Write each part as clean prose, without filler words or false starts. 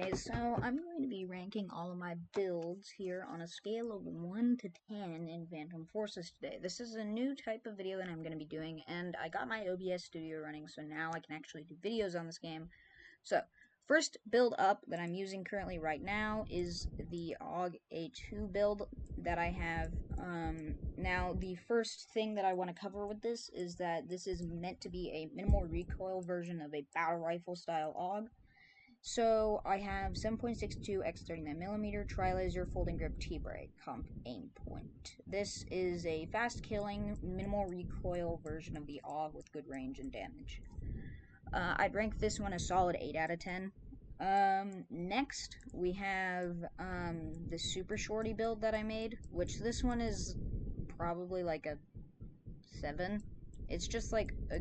Okay, so I'm going to be ranking all of my builds here on a scale of 1 to 10 in Phantom Forces today. This is a new type of video that I'm going to be doing, and I got my OBS studio running, so now I can actually do videos on this game. So, first build up that I'm using currently right now is the AUG A2 build that I have. Now, the first thing that I want to cover with this is that this is meant to be a minimal recoil version of a battle rifle style AUG. So I have 7.62 x 39mm tri-laser folding grip T-brake comp aim point. This is a fast killing, minimal recoil version of the AUG with good range and damage. I'd rank this one a solid 8 out of 10. Next we have the super shorty build that I made, which this one is probably like a 7. It's just like a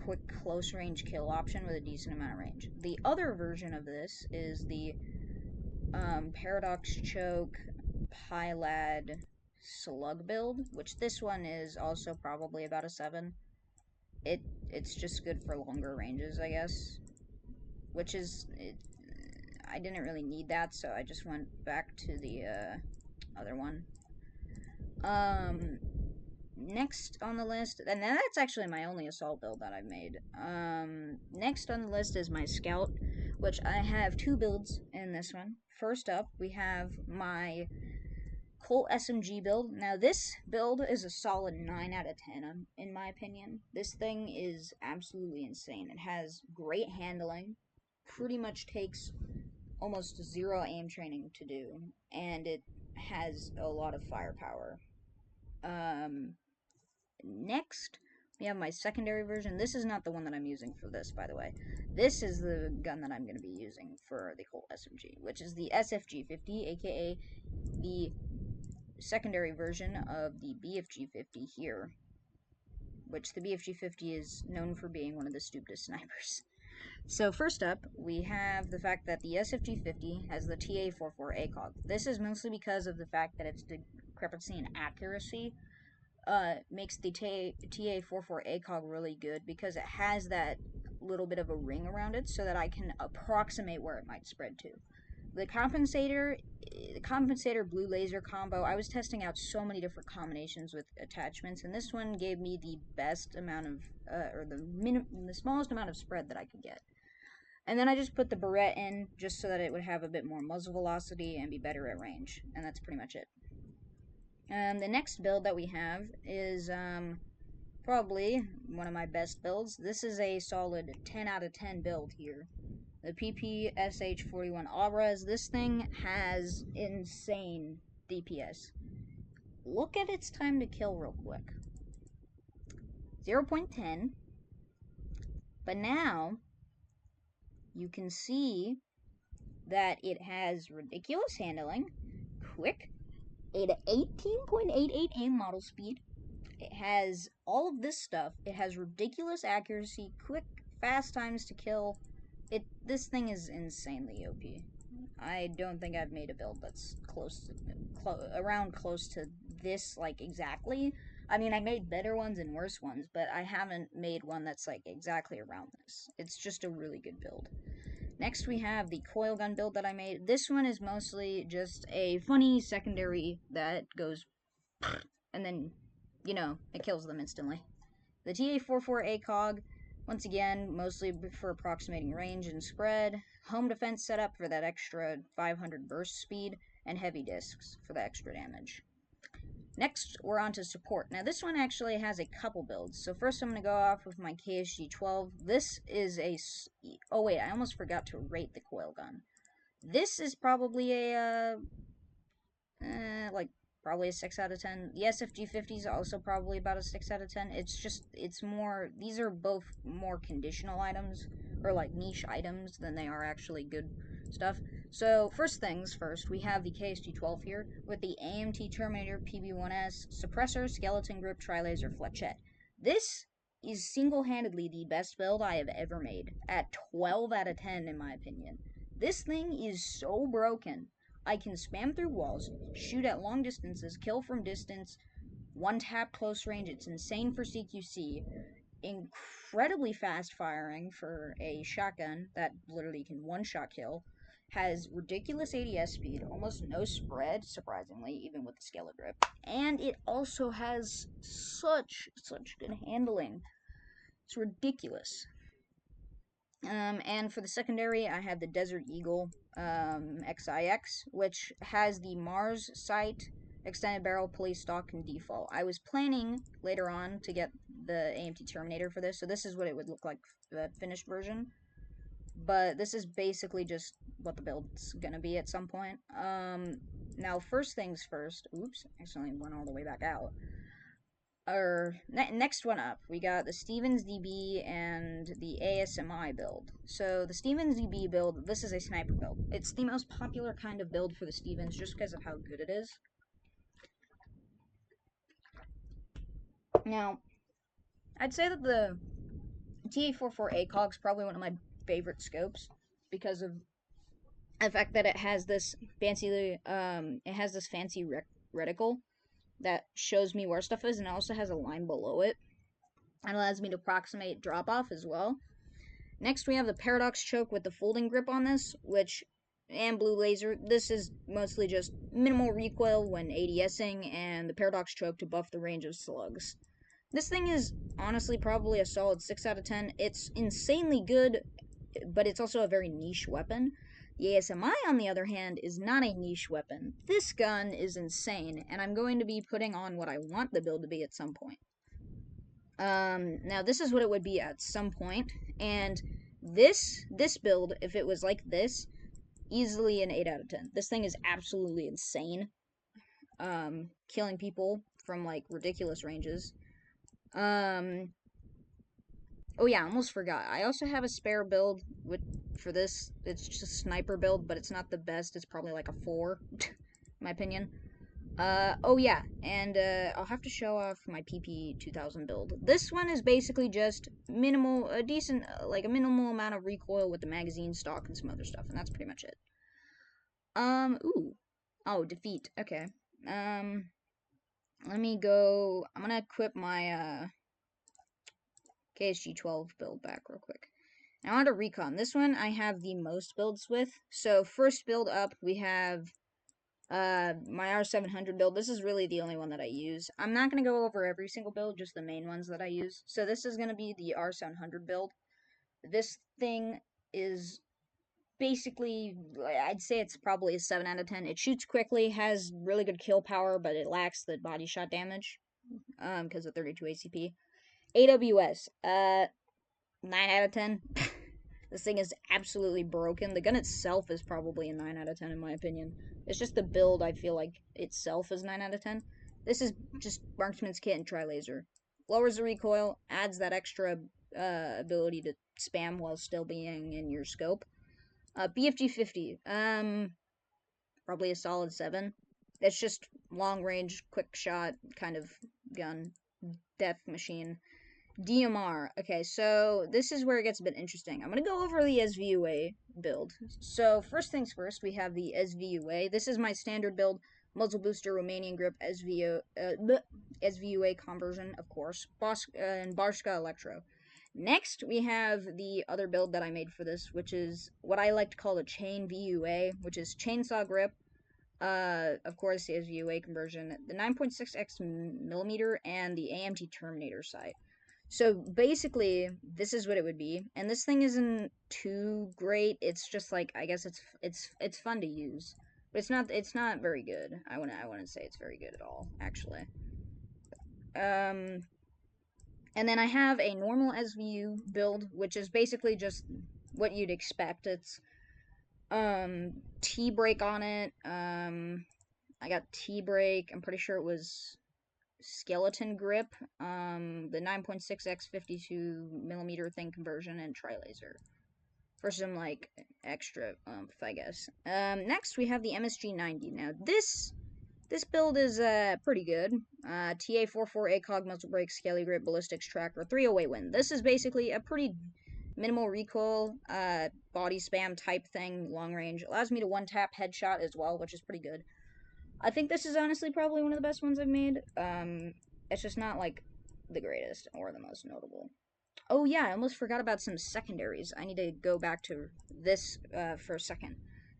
quick close range kill option with a decent amount of range. The other version of this is the Paradox Choke Pylad Slug build, which this one is also probably about a 7. It's just good for longer ranges, I guess. Which is, I didn't really need that, so I just went back to the other one. Next on the list, and that's actually my only assault build that I've made. Next on the list is my scout, which I have 2 builds in this one. First up, we have my Colt SMG build. Now, this build is a solid 9 out of 10, in my opinion. This thing is absolutely insane. It has great handling, pretty much takes almost 0 aim training to do, and it has a lot of firepower. Next, we have my secondary version. This is not the one that I'm using for this, by the way. This is the gun that I'm going to be using for the Colt SMG, which is the SFG50, aka the secondary version of the BFG50 here, which the BFG50 is known for being one of the stupidest snipers. So first up, we have the fact that the SFG50 has the TA-44 ACOG. This is mostly because of the fact that its discrepancy in accuracy makes the TA-44 ACOG really good, because it has that little bit of a ring around it so that I can approximate where it might spread to. The compensator blue laser combo, I was testing out so many different combinations with attachments, and this one gave me the best amount of, or the smallest amount of spread that I could get. And then I just put the Barrette in just so that it would have a bit more muzzle velocity and be better at range, and that's pretty much it. The next build that we have is probably one of my best builds. This is a solid 10 out of 10 build here. The PPSH41 Auras. This thing has insane DPS. Look at its time to kill real quick. 0.10. But now, you can see that it has ridiculous handling, quick, a 18.88 aim model speed. It has all of this stuff. It has ridiculous accuracy, quick, fast times to kill. This thing is insanely OP. I don't think I've made a build that's close to this, like, exactly. I mean, I made better ones and worse ones, but I haven't made one that's, like, exactly around this. It's just a really good build. Next, we have the coil gun build that I made. This one is mostly just a funny secondary that goes and then, you know, it kills them instantly. The TA-44 ACOG, once again, mostly for approximating range and spread. Home defense setup for that extra 500 burst speed, and heavy discs for the extra damage. Next, we're on to support. Now, this one actually has a couple builds. So first, I'm going to go off with my KSG-12. This is a... Oh, wait, I almost forgot to rate the coil gun. This is probably a... probably a 6 out of 10. The SFG50 is also probably about a 6 out of 10. It's more, these are both more conditional items, or like niche items, than they are actually good stuff. So, first things first, we have the KSG-12 here, with the AMT Terminator PB1S, Suppressor, Skeleton Grip, Tri-Laser, Fletchette. This is single-handedly the best build I have ever made, at 12 out of 10 in my opinion. This thing is so broken. I can spam through walls, shoot at long distances, kill from distance, one-tap close range. It's insane for CQC. Incredibly fast firing for a shotgun that literally can one-shot kill. has ridiculous ADS speed, almost no spread, surprisingly, even with the scalar grip, and it also has such good handling. It's ridiculous. And for the secondary, I have the Desert Eagle XIX, which has the Mars sight, extended barrel, police stock, and default. I was planning later on to get the AMT Terminator for this, so this is what it would look like, the finished version. But this is basically just what the build's gonna be at some point. Now first things first. Oops, accidentally went all the way back out. Next one up, we got the Stevens DB and the ASMI build. So the Stevens DB build, this is a sniper build. It's the most popular kind of build for the Stevens just because of how good it is. Now, I'd say that the TA-44 ACOG is probably one of my favorite scopes because of the fact that it has this fancy reticle that shows me where stuff is, and it also has a line below it. It allows me to approximate drop off as well. Next, we have the Paradox Choke with the folding grip on this, and Blue Laser. This is mostly just minimal recoil when ADSing, and the Paradox Choke to buff the range of slugs. This thing is honestly probably a solid 6 out of 10. It's insanely good, but it's also a very niche weapon. The ASMI, on the other hand, is not a niche weapon. This gun is insane, and I'm going to be putting on what I want the build to be at some point. Now this is what it would be at some point, and this build, if it was like this, easily an 8 out of 10. This thing is absolutely insane. Killing people from, like, ridiculous ranges. Oh yeah, I almost forgot. I also have a spare build for this. It's just a sniper build, but it's not the best. It's probably like a 4, in my opinion. Oh yeah, and I'll have to show off my PP 2000 build. This one is basically just a minimal amount of recoil with the magazine stock and some other stuff, and that's pretty much it. Ooh. Oh, defeat. Okay. Let me go. I'm gonna equip my, KSG-12 build back real quick. Now on to recon. This one I have the most builds with. So first build up, we have my R700 build. This is really the only one that I use. I'm not going to go over every single build, just the main ones that I use. So this is going to be the R700 build. This thing is basically, I'd say it's probably a 7 out of 10. It shoots quickly, has really good kill power, but it lacks the body shot damage because of 32 ACP. AWS, 9 out of 10. This thing is absolutely broken. The gun itself is probably a 9 out of 10 in my opinion. It's just the build, I feel like, itself is 9 out of 10. This is just Marksman's Kit and Tri-Laser. Lowers the recoil, adds that extra ability to spam while still being in your scope. BFG-50, probably a solid 7. It's just long range, quick shot kind of gun. Death machine. DMR. Okay, so this is where it gets a bit interesting. I'm going to go over the SVUA build. So first things first, we have the SVUA. This is my standard build, muzzle booster, Romanian grip, SVUA conversion, of course, and Barska Electro. Next, we have the other build that I made for this, which is what I like to call a chain VUA, which is chainsaw grip, of course, the SVUA conversion, the 9.6x millimeter, and the AMT Terminator sight. So basically, this is what it would be, and this thing isn't too great. It's just like, I guess it's fun to use, but it's not very good. I wouldn't say it's very good at all, actually. And then I have a normal SVU build, which is basically just what you'd expect. It's T-brake on it. I got T-brake. I'm pretty sure it was skeleton grip, the 9.6x 52mm thing conversion, and Tri-Laser for some, like, extra I guess. Next we have the MSG-90. Now this build is pretty good. TA-44 ACOG muzzle brake, scaly grip, ballistics tracker, 308 wind. This is basically a pretty minimal recoil, body spam type thing, long range. Allows me to one-tap headshot as well, which is pretty good. I think this is honestly probably one of the best ones I've made. It's just not, like, the greatest or the most notable. Oh yeah, I almost forgot about some secondaries. I need to go back to this for a second.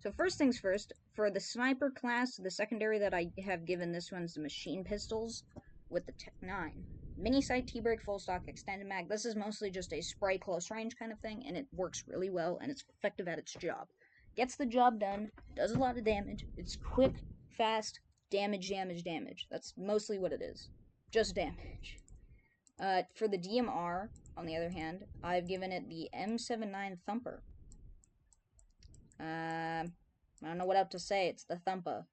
So first things first, for the sniper class, the secondary that I have given this one's the machine pistols with the Tech 9. Mini sight, T-Break, full stock, extended mag. This is mostly just a spray close range kind of thing, and it works really well, and it's effective at its job. Gets the job done, does a lot of damage, it's quick, fast, damage. That's mostly what it is. Just damage. For the DMR, on the other hand, I've given it the M79 Thumper. I don't know what else to say. It's the Thumper.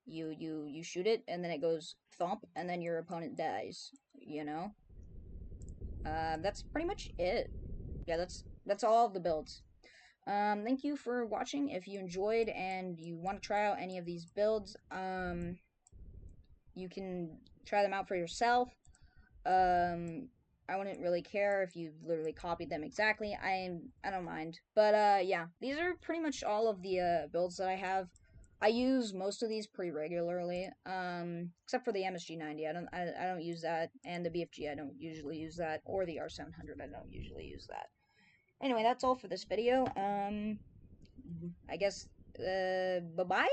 You shoot it, and then it goes thump, and then your opponent dies. You know. That's pretty much it. Yeah, that's all of the builds. Thank you for watching. If you enjoyed and you want to try out any of these builds, you can try them out for yourself. I wouldn't really care if you literally copied them exactly. I don't mind. But yeah, these are pretty much all of the builds that I have. I use most of these pretty regularly, except for the MSG90. I don't use that, and the BFG I don't usually use that, or the R700 I don't usually use that. Anyway, that's all for this video. I guess bye bye.